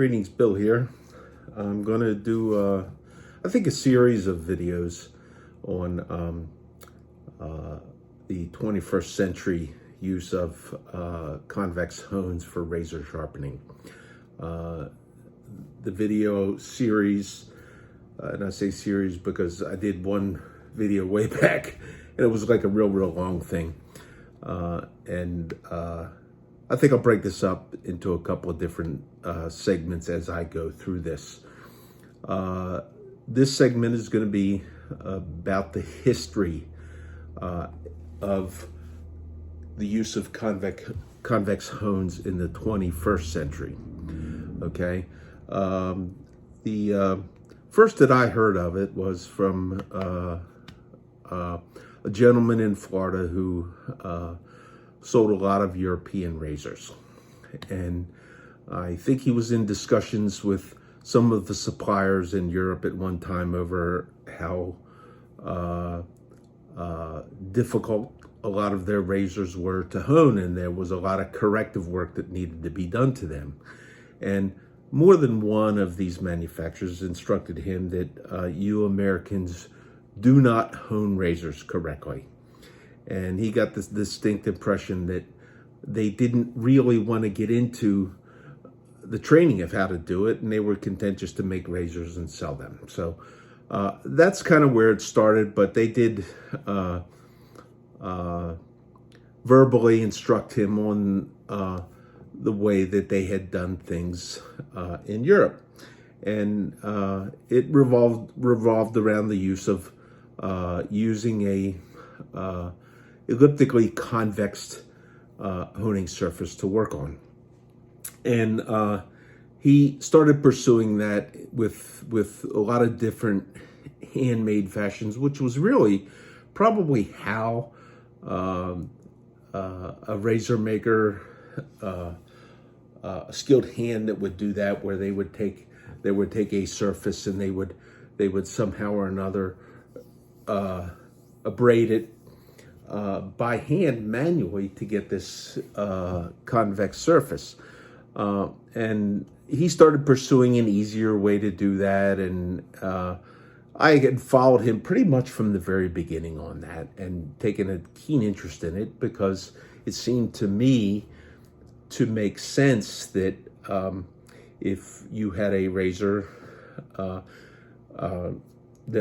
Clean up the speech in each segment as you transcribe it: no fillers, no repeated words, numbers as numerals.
Greetings, Bill here. I'm going to do, I think, a series of videos on the 21st century use of convex hones for razor sharpening. The video series, and I say series because I did one video way back, and it was like a real long thing. I think I'll break this up into a couple of different segments as I go through this. This segment is going to be about the history of the use of convex hones in the 21st century. Okay, the first that I heard of it was from a gentleman in Florida who sold a lot of European razors, and I think he was in discussions with some of the suppliers in Europe at one time over how difficult a lot of their razors were to hone, and there was a lot of corrective work that needed to be done to them. And more than one of these manufacturers instructed him that you Americans do not hone razors correctly. And he got this distinct impression that they didn't really want to get into the training of how to do it, and they were content just to make razors and sell them. So that's kind of where it started, but they did verbally instruct him on the way that they had done things in Europe. And it revolved around the use of using a elliptically convex honing surface to work on. And he started pursuing that with a lot of different handmade fashions, which was really probably how a razor maker, a skilled hand that would do that, where they would take a surface and they would somehow or another abrade it by hand manually to get this convex surface. And he started pursuing an easier way to do that, and I had followed him pretty much from the very beginning on that and taken a keen interest in it, because it seemed to me to make sense that if you had a razor that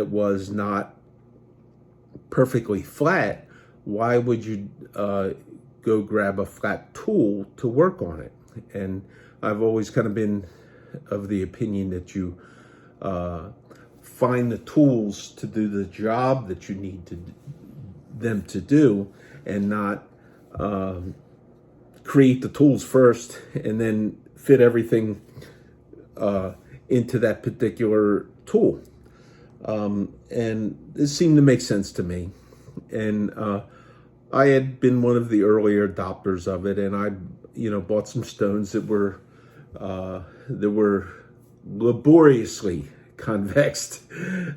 was not perfectly flat, why would you go grab a flat tool to work on it? And I've always kind of been of the opinion that you find the tools to do the job that you need them to do, and not create the tools first and then fit everything into that particular tool. And it seemed to make sense to me. And I had been one of the earlier adopters of it, and I, bought some stones that were laboriously convexed.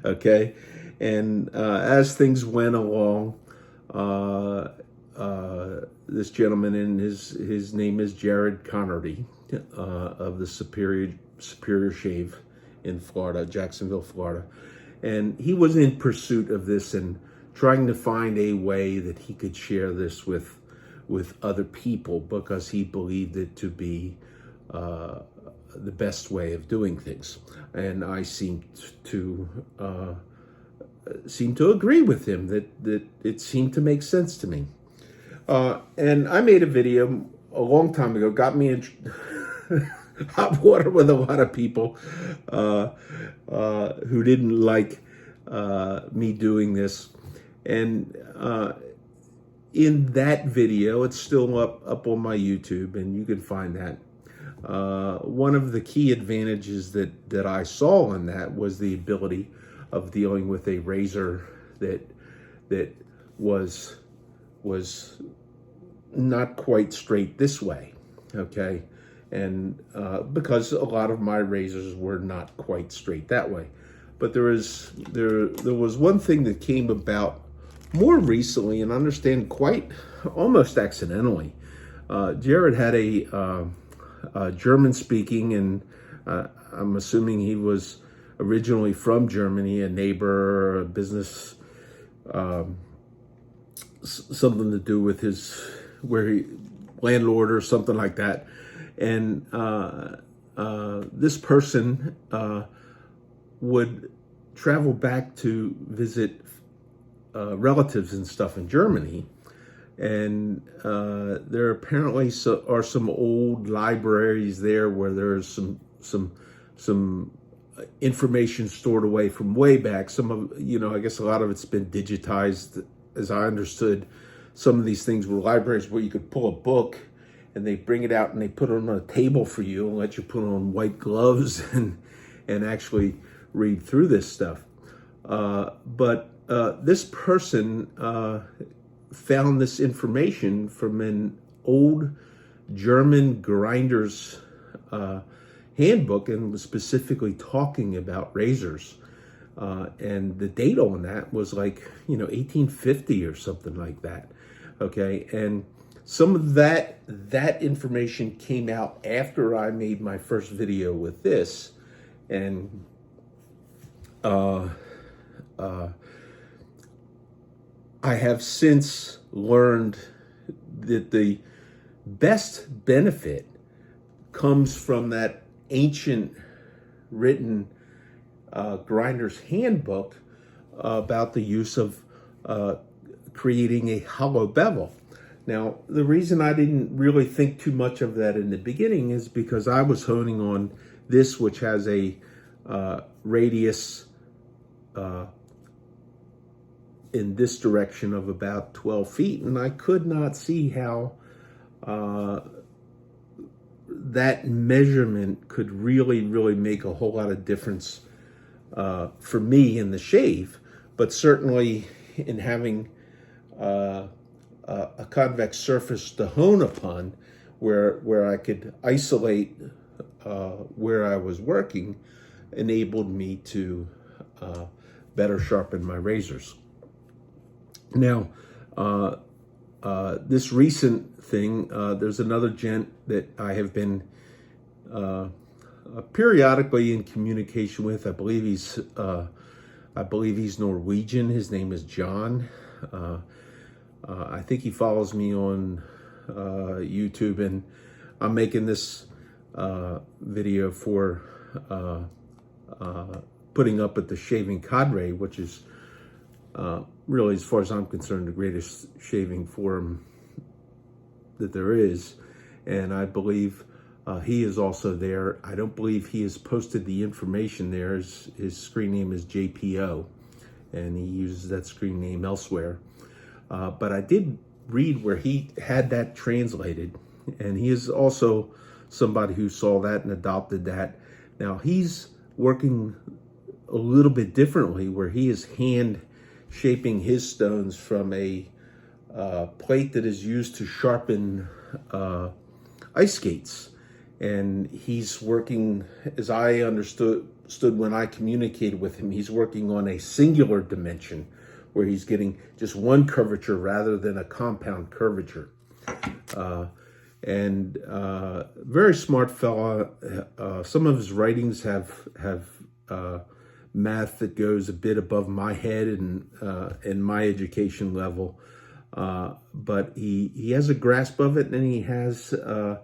Okay, and as things went along, this gentleman, and his name is Jared Connerty, of the Superior Shave in Florida, Jacksonville, Florida, and he was in pursuit of this and trying to find a way that he could share this with other people, because he believed it to be the best way of doing things. And I seemed to agree with him that it seemed to make sense to me. And I made a video a long time ago, got me in hot water with a lot of people who didn't like me doing this. And in that video, it's still up on my YouTube, and you can find that. One of the key advantages that I saw in that was the ability of dealing with a razor that was not quite straight this way, okay? And because a lot of my razors were not quite straight that way. But there was one thing that came about more recently, and I understand quite almost accidentally. Jared had a German-speaking and I'm assuming he was originally from Germany, a neighbor, a business, something to do with landlord or something like that. And this person would travel back to visit relatives and stuff in Germany. And there apparently are some old libraries there where there's some information stored away from way back. Some of, I guess a lot of it's been digitized. As I understood, some of these things were libraries where you could pull a book and they bring it out and they put it on a table for you and let you put on white gloves and actually read through this stuff. But this person found this information from an old German grinder's handbook and was specifically talking about razors. And the date on that was like, 1850 or something like that. Okay. And some of that information came out after I made my first video with this. And I have since learned that the best benefit comes from that ancient written grinder's handbook about the use of creating a hollow bevel. Now, the reason I didn't really think too much of that in the beginning is because I was honing on this, which has a radius in this direction of about 12 feet, and I could not see how that measurement could really make a whole lot of difference for me in the shave, but certainly in having a convex surface to hone upon where I could isolate where I was working enabled me to better sharpen my razors. Now, this recent thing, there's another gent that I have been periodically in communication with. I believe he's Norwegian. His name is John. I think he follows me on YouTube, and I'm making this video for putting up at the Shaving Cadre, which is really, as far as I'm concerned, the greatest shaving forum that there is. And I believe he is also there. I don't believe he has posted the information there. His screen name is JPO, and he uses that screen name elsewhere. But I did read where he had that translated, and he is also somebody who saw that and adopted that. Now, he's working a little bit differently, where he is hand shaping his stones from a plate that is used to sharpen ice skates. And he's working, as I understood when I communicated with him, he's working on a singular dimension where he's getting just one curvature rather than a compound curvature. And very smart fella. Some of his writings have math that goes a bit above my head and my education level. But he has a grasp of it, and he has a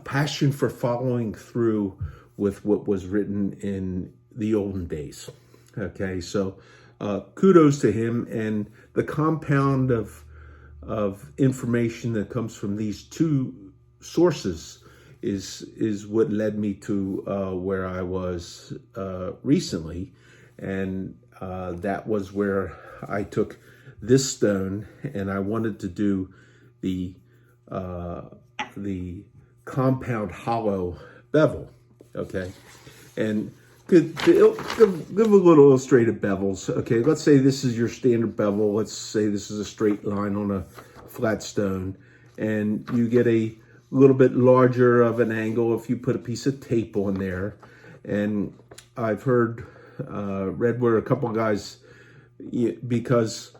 passion for following through with what was written in the olden days. Okay, so kudos to him, and the compound of information that comes from these two sources is what led me to where I was recently, and that was where I took this stone, and I wanted to do the compound hollow bevel. Okay, and give a little illustrative bevels. Okay, let's say this is your standard bevel. Let's say this is a straight line on a flat stone, and you get a little bit larger of an angle if you put a piece of tape on there. And I've read where a couple of guys, because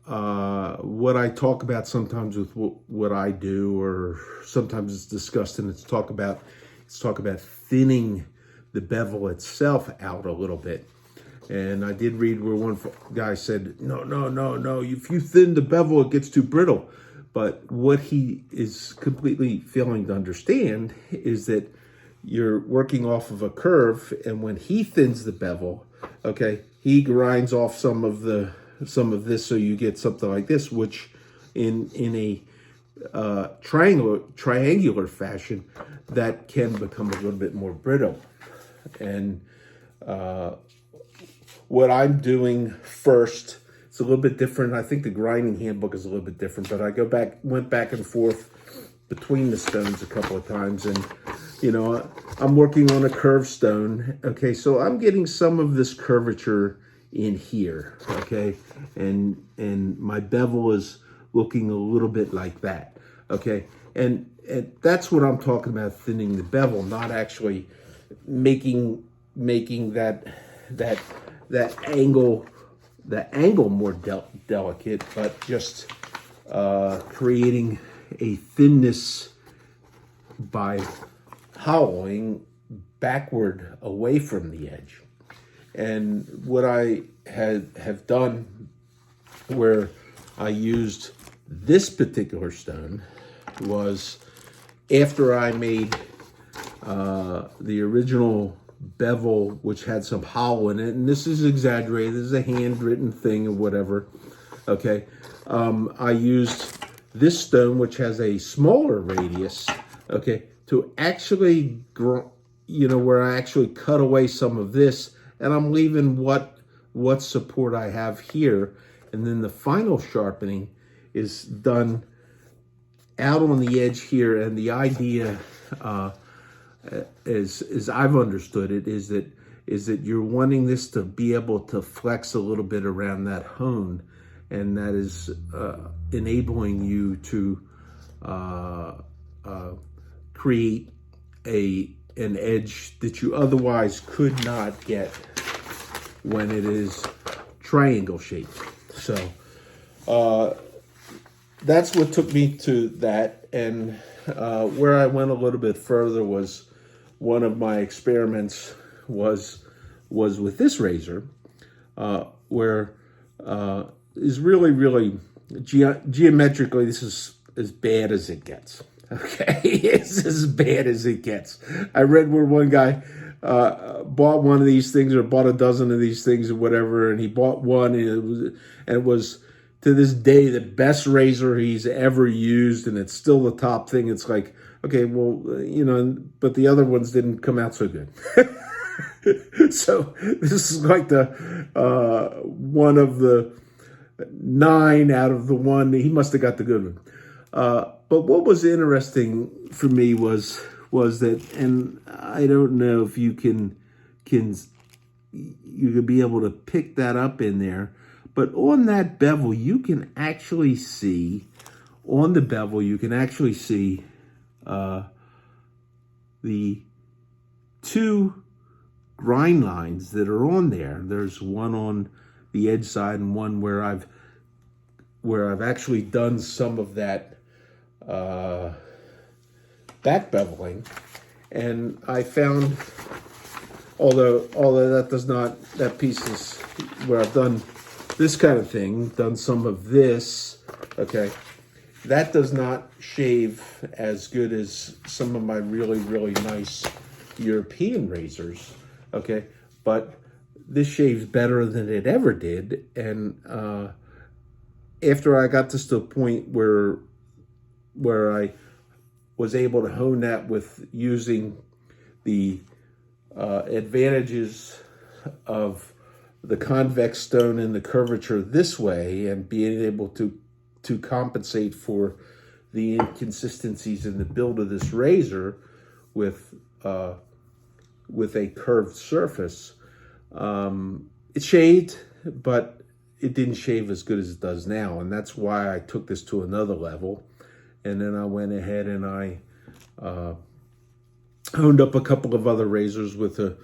what I talk about sometimes with what I do, or sometimes it's discussed and it's talked about, let's talk about thinning the bevel itself out a little bit. And I did read where one guy said, no, if you thin the bevel, it gets too brittle. But what he is completely failing to understand is that you're working off of a curve, and when he thins the bevel, okay, he grinds off some of this, so you get something like this, which in a triangular fashion, that can become a little bit more brittle. And what I'm doing first, it's a little bit different. I think the grinding handbook is a little bit different, but I went back and forth between the stones a couple of times, and I'm working on a curved stone. Okay, so I'm getting some of this curvature in here. Okay, and my bevel is looking a little bit like that. Okay, and that's what I'm talking about, thinning the bevel, not actually making that angle more delicate, but just creating a thinness by hollowing backward away from the edge. And what I have done, where I used this particular stone, was after I made the original bevel, which had some hollow in it, and this is exaggerated, this is a handwritten thing or whatever, okay, I used this stone, which has a smaller radius, okay, to actually, where I actually cut away some of this, and I'm leaving what support I have here, and then the final sharpening is done out on the edge here. And the idea, as I've understood it, is that you're wanting this to be able to flex a little bit around that hone, and that is enabling you to create an edge that you otherwise could not get when it is triangle shaped. So that's what took me to that. And where I went a little bit further was, one of my experiments was with this razor, where is really geometrically, this is as bad as it gets. Okay, it's as bad as it gets. I read where one guy bought one of these things, or bought a dozen of these things or whatever, and he bought one, and it was to this day the best razor he's ever used, and it's still the top thing. It's like, okay, well, but the other ones didn't come out so good. So this is like the one of the 9 out of the one. He must have got the good one. But what was interesting for me was that, and I don't know if you can be able to pick that up in there, but on that bevel, you can actually see, on the bevel, you can actually see the 2 grind lines that are on there. There's one on the edge side and one where I've actually done some of that back beveling, and I found, although that piece is where I've done this kind of thing, done some of this, okay, that does not shave as good as some of my really nice European razors, okay, but this shaves better than it ever did. And after I got this to a point where I was able to hone that with using the advantages of the convex stone and the curvature this way, and being able to compensate for the inconsistencies in the build of this razor with a curved surface, it shaved, but it didn't shave as good as it does now, and that's why I took this to another level. And then I went ahead and I honed up a couple of other razors with a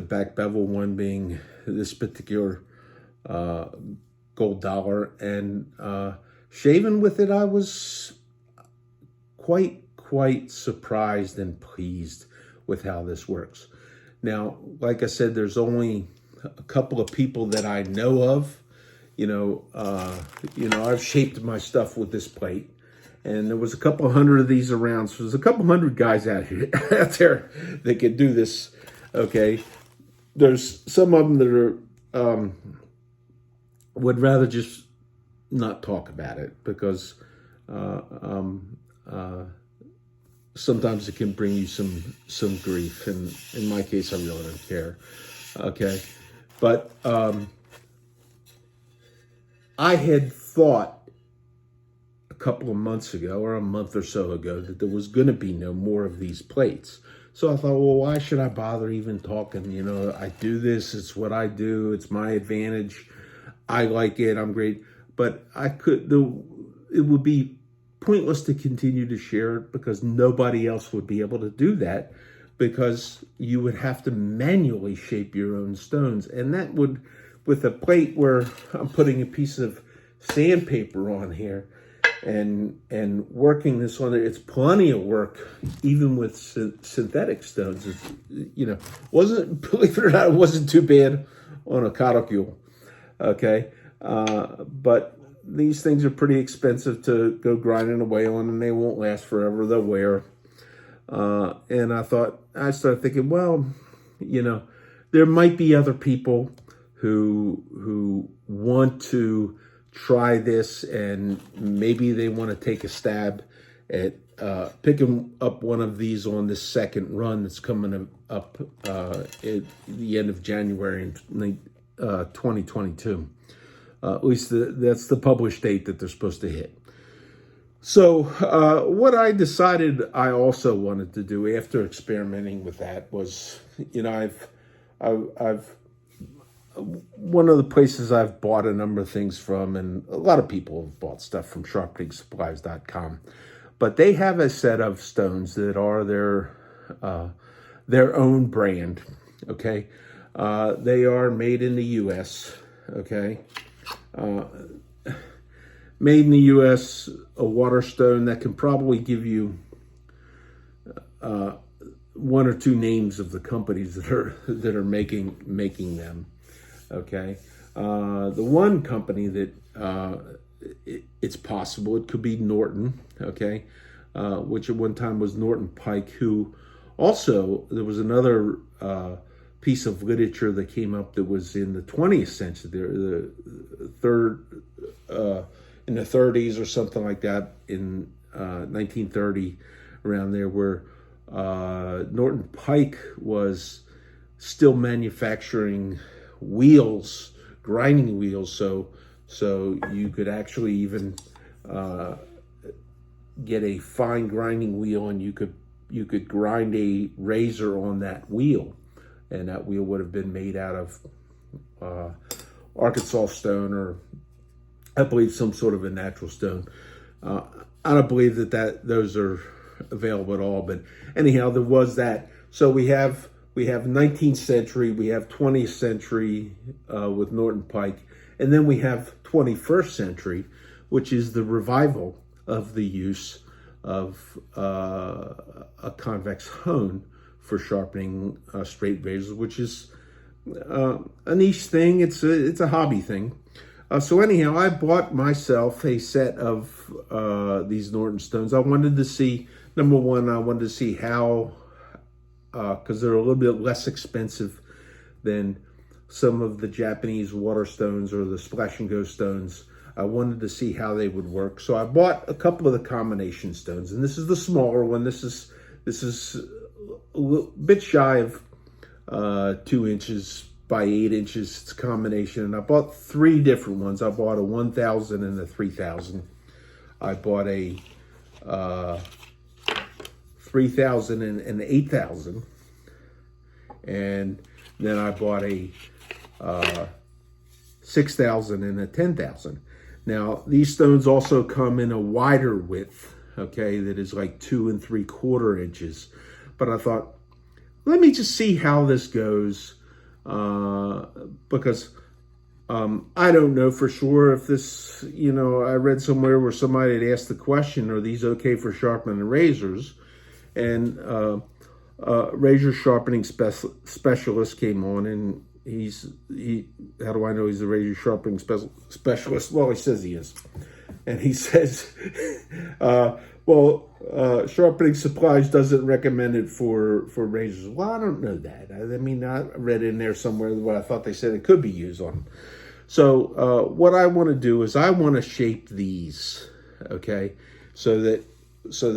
back bevel, one being this particular gold dollar, and shaving with it, I was quite quite surprised and pleased with how this works. Now, like I said, there's only a couple of people that I know of. I've shaped my stuff with this plate, and there was a couple hundred of these around. So there's a couple hundred guys out there that could do this. Okay, there's some of them that are would rather just not talk about it because sometimes it can bring you some grief, and in my case, I really don't care. Okay, but I had thought a couple of months ago, or a month or so ago, that there was going to be no more of these plates. So I thought, well, why should I bother even talking? I do this. It's what I do. It's my advantage. I like it. I'm great. But it would be pointless to continue to share it because nobody else would be able to do that, because you would have to manually shape your own stones. And that would, with a plate where I'm putting a piece of sandpaper on here and working this on it, it's plenty of work, even with synthetic stones. Believe it or not, it wasn't too bad on a cauticule. Okay. But these things are pretty expensive to go grinding away on, and they won't last forever. They'll wear. And I started thinking, well, there might be other people who want to try this, and maybe they want to take a stab at picking up one of these on this second run that's coming up at the end of January in 2022. At least that's the published date that they're supposed to hit. So what I decided I also wanted to do after experimenting with that was, I've one of the places I've bought a number of things from, and a lot of people have bought stuff from sharpeningSupplies.com, but they have a set of stones that are their own brand. Okay, they are made in the U.S. Okay. Made in the U.S., a water stone that can probably give you one or two names of the companies that are making them. Okay, the one company that it's possible it could be Norton. Okay, which at one time was Norton Pike. Who also, there was another piece of literature that came up that was in the 20th century, in the 30s or something like that, in 1930, around there, where Norton Pike was still manufacturing wheels, grinding wheels, so you could actually even get a fine grinding wheel, and you could grind a razor on that wheel. And that wheel would have been made out of Arkansas stone, or I believe some sort of a natural stone. I don't believe that those are available at all. But anyhow, there was that. So we have 19th century, we have 20th century with Norton Pike, and then we have 21st century, which is the revival of the use of a convex hone for sharpening straight razors, which is a niche thing. It's a hobby thing. So anyhow, I bought myself a set of these Norton stones. I wanted to see, number one, I wanted to see how, because they're a little bit less expensive than some of the Japanese water stones or the splash and go stones. I wanted to see how they would work. So I bought a couple of the combination stones, and this is the smaller one. This is a bit shy of 2 inches by 8 inches. It's a combination, and I bought 3 different ones. I bought a 1,000 and a 3,000. I bought a 3,000 and an 8,000, and then I bought a 6,000 and a 10,000. Now these stones also come in a wider width, okay, that is like 2 3/4 inches. But I thought, let me just see how this goes, because I don't know for sure if this, I read somewhere where somebody had asked the question, are these okay for sharpening razors? And razor sharpening specialist came on, and how do I know he's a razor sharpening specialist? Well, he says he is. And he says, sharpening supplies doesn't recommend it for razors. Well, I don't know that. I mean, I read in there somewhere what I thought they said it could be used on. So what I want to do is I want to shape these, okay, so that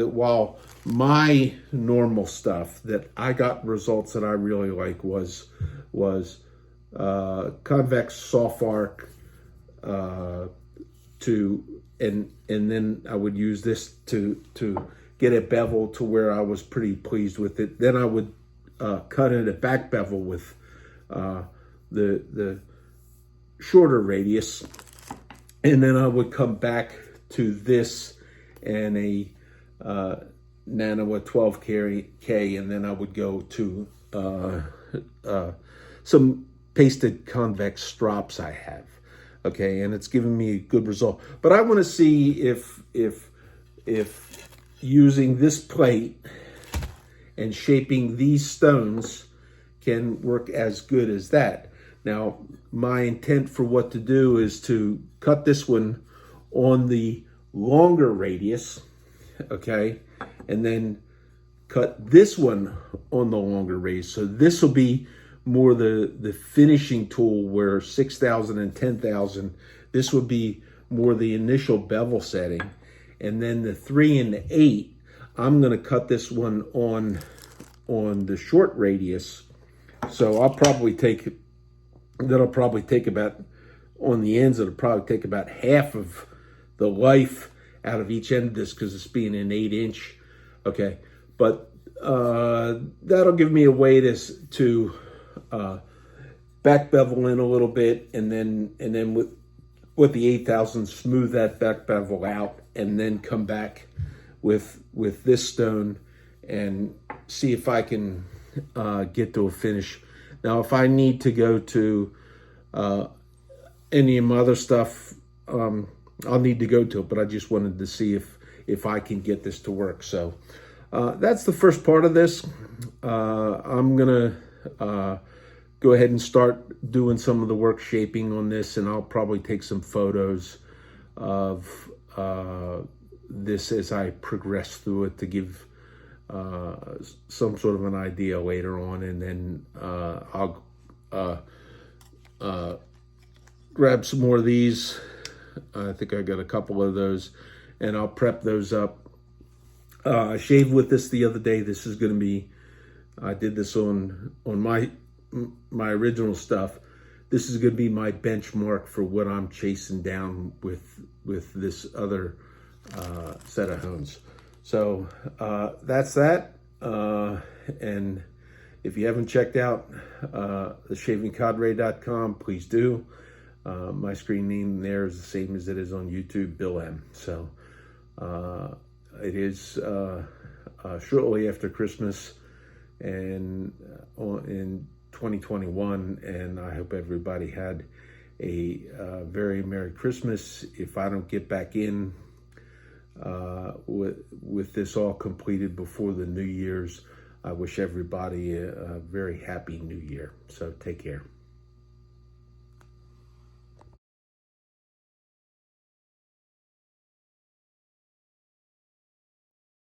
while my normal stuff that I got results that I really like was convex soft arc and then I would use this to get a bevel to where I was pretty pleased with it. Then I would cut it a back bevel with the shorter radius, and then I would come back to this and a Nano 12K, and then I would go to some pasted convex strops I have. Okay, and it's given me a good result. But I want to see if using this plate and shaping these stones can work as good as that. Now, my intent for what to do is to cut this one on the longer radius, okay, and then cut this one on the longer radius. So this will be more the finishing tool, where 6,000 and 10,000, this would be more the initial bevel setting. And then the 3 and the 8, I'm going to cut this one on the short radius. So that'll probably take about, on the ends, it'll probably take about half of the life out of each end of this, because it's being an 8-inch. Okay, but that'll give me a way to back bevel in a little bit, and then with the 8,000 smooth that back bevel out, and then come back with this stone and see if I can get to a finish. Now, if I need to go to any of my other stuff, I'll need to go to it, but I just wanted to see if I can get this to work. So that's the first part of this. I'm gonna go ahead and start doing some of the work shaping on this, and I'll probably take some photos of this as I progress through it to give some sort of an idea later on, and then I'll grab some more of these. I think I got a couple of those, and I'll prep those up. I shaved with this the other day. This is going to be, I did this on my original stuff. This is going to be my benchmark for what I'm chasing down with this other set of hones. So that's that. And if you haven't checked out theshavingcadre.com, please do. My screen name there is the same as it is on YouTube, Bill M. So it is shortly after Christmas and in 2021, and I hope everybody had a very Merry Christmas. If I don't get back in with this all completed before the New Year's, I wish everybody a very happy New Year. So take care.